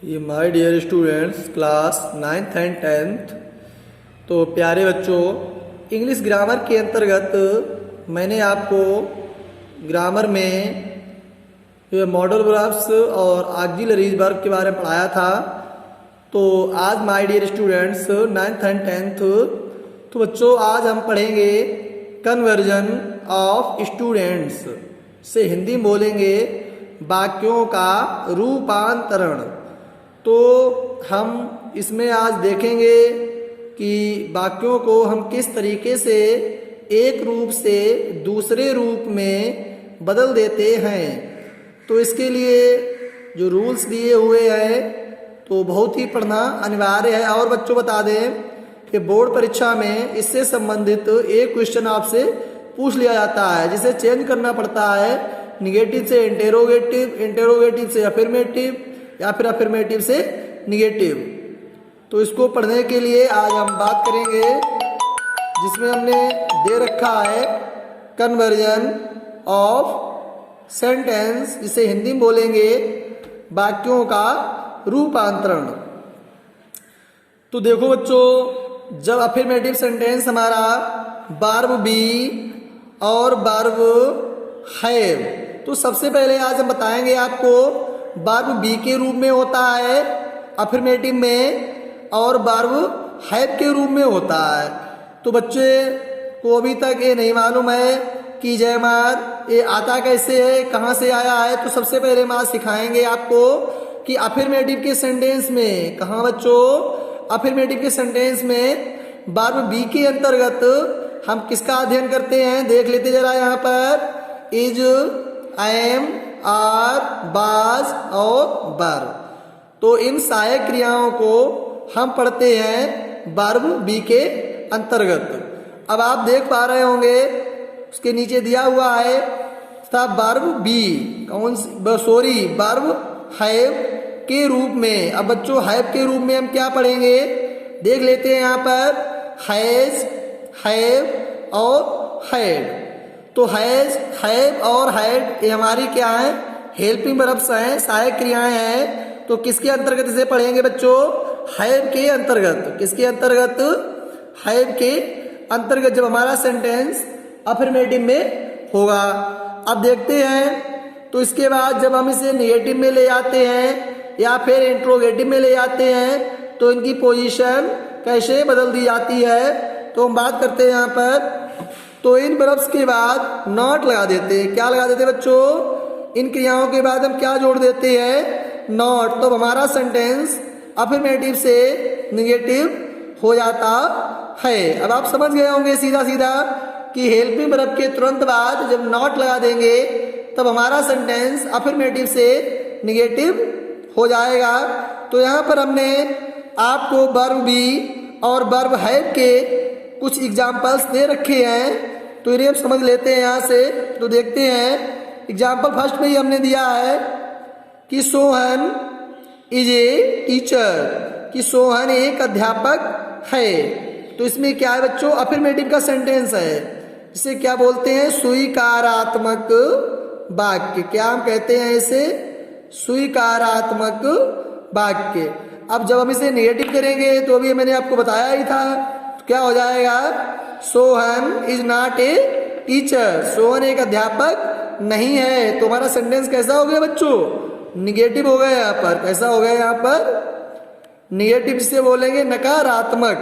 ये my dear students class 9th and 10th। तो प्यारे बच्चों, इंग्लिश ग्रामर के अंतर्गत मैंने आपको ग्रामर में ये मॉडल वर्ब्स और ऑक्सिलरीज वर्ब के बारे में पढ़ाया था। तो आज my dear students 9th and 10th, तो बच्चों आज हम पढ़ेंगे कन्वर्जन ऑफ स्टूडेंट्स से हिंदी में बोलेंगे वाक्यों का रूपांतरण। तो हम इसमें आज देखेंगे कि वाक्यों को हम किस तरीके से एक रूप से दूसरे रूप में बदल देते हैं। तो इसके लिए जो रूल्स दिए हुए हैं तो बहुत ही पढ़ना अनिवार्य है। और बच्चों बता दें कि बोर्ड परीक्षा में इससे संबंधित एक क्वेश्चन आपसे पूछ लिया जाता है, जिसे चेंज करना पड़ता है निगेटिव से इंटेरोगेटिव, इंटेरोगेटिव से अफर्मेटिव या फिर अफर्मेटिव से निगेटिव। तो इसको पढ़ने के लिए आज हम बात करेंगे जिसमें हमने दे रखा है कन्वर्जन ऑफ सेंटेंस, जिसे हिंदी में बोलेंगे वाक्यों का रूपांतरण। तो देखो बच्चों, जब अफर्मेटिव सेंटेंस हमारा वर्ब बी और वर्ब हैव, तो सबसे पहले आज हम बताएंगे आपको वर्ब बी के रूप में होता है अफर्मेटिव में और वर्ब हैव के रूप में होता है। तो बच्चे को अभी तक ये नहीं मालूम है कि जयमार ये आता कैसे है, कहाँ से आया है। तो सबसे पहले हम आज सिखाएंगे आपको कि अफर्मेटिव के सेंटेंस में, कहाँ बच्चों, अफर्मेटिव के सेंटेंस में वर्ब बी के अंतर्गत हम किसका अध्ययन करते हैं। देख लेते जरा यहाँ पर, इज, एम, आर, बाज और वर। तो इन सहायक क्रियाओं को हम पढ़ते हैं वर्ब बी के अंतर्गत। अब आप देख पा रहे होंगे उसके नीचे दिया हुआ है था वर्ब बी, वर्ब हैव के रूप में। अब बच्चों हैव के रूप में हम क्या पढ़ेंगे, देख लेते हैं यहाँ पर, हैज, हैव और हैड। तो हैज, हैव और हैड ये हमारी क्या है, हेल्पिंग वर्ब्स हैं, सहायक क्रियाएं हैं। तो किसके अंतर्गत इसे पढ़ेंगे बच्चों, हैव के अंतर्गत। किसके अंतर्गत, हैव के अंतर्गत, जब हमारा सेंटेंस अफर्मेटिव में होगा। अब देखते हैं, तो इसके बाद जब हम इसे नेगेटिव में ले जाते हैं या फिर इंट्रोगेटिव में ले जाते हैं तो इनकी पोजीशन कैसे बदल दी जाती है। तो हम बात करते हैं यहाँ पर, तो इन वर्ब्स के बाद नॉट लगा देते हैं। क्या लगा देते हैं बच्चों, इन क्रियाओं के बाद हम क्या जोड़ देते हैं, नॉट। तो हमारा सेंटेंस अफर्मेटिव से निगेटिव हो जाता है। अब आप समझ गए होंगे सीधा सीधा कि हेल्पिंग वर्ब के तुरंत बाद जब नॉट लगा देंगे तब हमारा सेंटेंस अफर्मेटिव से निगेटिव हो जाएगा। तो यहाँ पर हमने आपको वर्ब बी और वर्ब हैव के कुछ एग्जाम्पल्स दे रखे हैं, तो इन्हें हम समझ लेते हैं यहाँ से। तो देखते हैं, एग्जाम्पल फर्स्ट में ही हमने दिया है कि सोहन इज ए टीचर, कि सोहन एक अध्यापक है। तो इसमें क्या है बच्चों, अफर्मेटिव का सेंटेंस है, इसे क्या बोलते हैं, स्वीकारात्मक वाक्य। क्या हम कहते हैं इसे, स्वीकारात्मक वाक्य। अब जब हम इसे नेगेटिव करेंगे तो अभी मैंने आपको बताया ही था, तो क्या हो जाएगा, Sohan is not a teacher, Sohan एक अध्यापक नहीं है। तो हमारा सेंटेंस कैसा हो गया बच्चों, निगेटिव हो गया। यहाँ पर कैसा हो गया, यहाँ पर निगेटिव से बोलेंगे नकारात्मक।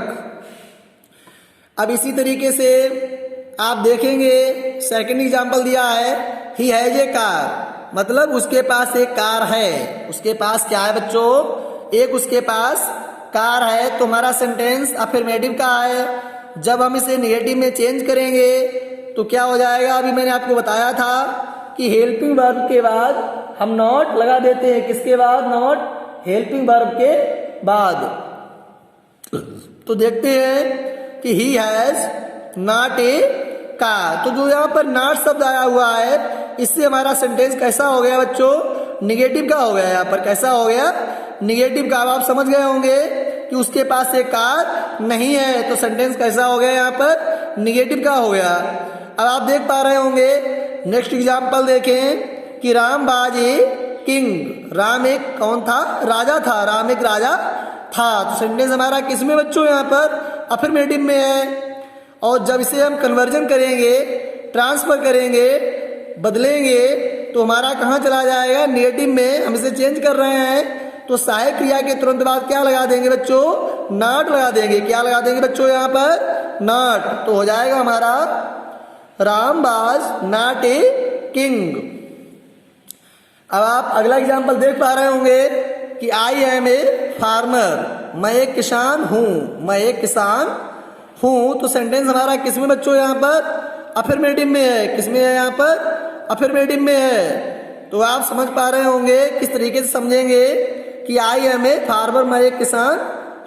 अब इसी तरीके से आप देखेंगे सेकंड एग्जांपल दिया है, ही हैज ए कार, मतलब उसके पास एक कार है। उसके पास क्या है बच्चों, एक उसके पास कार है। तो हमारा सेंटेंस अफर्मेटिव का है। जब हम इसे नेगेटिव में चेंज करेंगे तो क्या हो जाएगा, अभी मैंने आपको बताया था कि हेल्पिंग वर्ब के बाद हम नॉट लगा देते हैं। किसके बाद, नॉट, हेल्पिंग वर्ब के बाद। तो देखते हैं कि he has not a car. तो जो यहाँ पर नॉट शब्द आया हुआ है, इससे हमारा सेंटेंस कैसा हो गया बच्चों, निगेटिव का हो गया। यहाँ पर कैसा हो गया, निगेटिव का। अब आप समझ गए होंगे कि उसके पास एक कार नहीं है, तो सेंटेंस कैसा हो गया, यहाँ पर निगेटिव का हो गया। अब आप देख पा रहे होंगे नेक्स्ट एग्जाम्पल देखें कि राम बाज ए किंग। राम एक कौन था? राजा था। राम एक राजा था। तो सेंटेंस हमारा किस में बच्चों? यहाँ पर अफर्मेटिव में है। और जब इसे हम कन्वर्जन करेंगे, ट्रांसफर करेंगे, बदलेंगे, तो हमारा कहाँ चला जाएगा? नेगेटिव में। हम इसे चेंज कर रहे हैं तो सहायक क्रिया के तुरंत बाद क्या लगा देंगे बच्चों? नॉट लगा देंगे। क्या लगा देंगे बच्चों यहाँ पर? नॉट। तो हो जाएगा हमारा Ram was not a king. अब आप अगला एग्जाम्पल देख पा रहे होंगे कि आई एम ए फार्मर। मैं एक किसान हूं। मैं एक किसान हूं। तो सेंटेंस हमारा किस में बच्चों? यहाँ पर अफर्मेटिव में है। किस में है? यहाँ पर अफर्मेटिव में है। तो आप समझ पा रहे होंगे किस तरीके से समझेंगे कि आई एम ए फार्मर, मैं एक किसान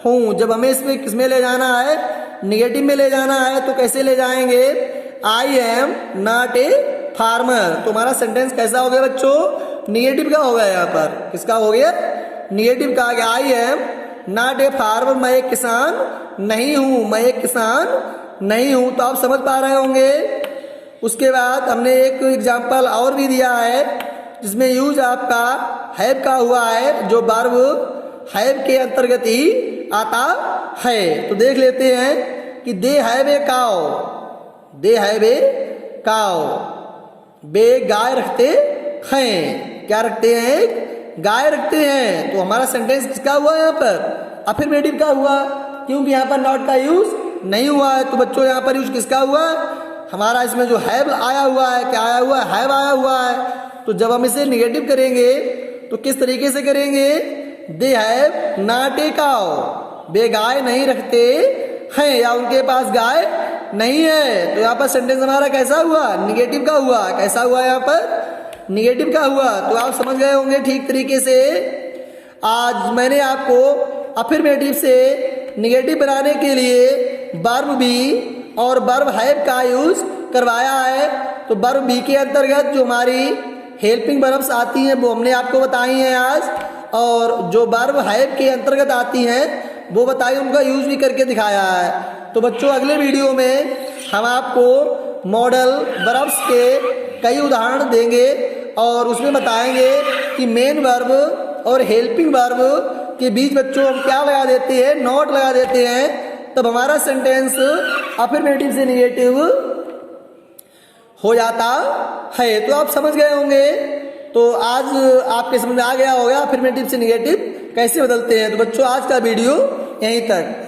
हूं। जब हमें इसमें किस में ले जाना है? निगेटिव में ले जाना है। तो कैसे ले जाएंगे? I am not a farmer. तो हमारा सेंटेंस कैसा हो गया बच्चों? निगेटिव का हो गया। यहाँ पर किसका हो गया? निगेटिव का आ गया। I am not a farmer, मैं एक किसान नहीं हूं। मैं एक किसान नहीं हूं। तो आप समझ पा रहे होंगे। उसके बाद हमने एक एग्जाम्पल और भी दिया है जिसमें यूज आपका हैव का हुआ है, जो वर्ब हैव के अंतर्गत ही आता है। तो देख लेते हैं कि they have a cow. They have a cow. बे गाय रखते हैं। क्या रखते हैं? गाय रखते हैं। तो हमारा सेंटेंस किसका हुआ? यहाँ पर अफर्मेटिव का हुआ, क्योंकि यहाँ पर नॉट का यूज नहीं हुआ है। तो बच्चों यहाँ पर यूज किसका हुआ? हमारा इसमें जो हैव आया हुआ है, क्या आया हुआ है? हैव आया हुआ है। तो जब हम इसे निगेटिव करेंगे तो किस तरीके से करेंगे? They have not a cow. वे गाय नहीं रखते हैं, या उनके पास गाय नहीं है। तो यहाँ पर सेंटेंस हमारा कैसा हुआ? निगेटिव का हुआ। कैसा हुआ? यहाँ पर निगेटिव का हुआ। तो आप समझ गए होंगे ठीक तरीके से। आज मैंने आपको अफर्मेटिव से निगेटिव बनाने के लिए वर्ब बी और वर्ब हैव का यूज करवाया है। तो वर्ब बी के अंतर्गत जो हमारी हेल्पिंग वर्ब्स आती हैं वो हमने आपको बताई हैं आज, और जो वर्ब हैव के अंतर्गत आती हैं वो बताई, उनका यूज भी करके दिखाया है। तो बच्चों अगले वीडियो में हम आपको मॉडल वर्ब्स के कई उदाहरण देंगे और उसमें बताएंगे कि मेन वर्ब और हेल्पिंग वर्ब के बीच बच्चों हम क्या लगा देते हैं? नॉट लगा देते हैं। तब हमारा सेंटेंस अफर्मेटिव से निगेटिव हो जाता है। तो आप समझ गए होंगे। तो आज आपके समझ में आ गया होगा अफर्मेटिव से निगेटिव कैसे बदलते हैं। तो बच्चों आज का वीडियो यहीं तक।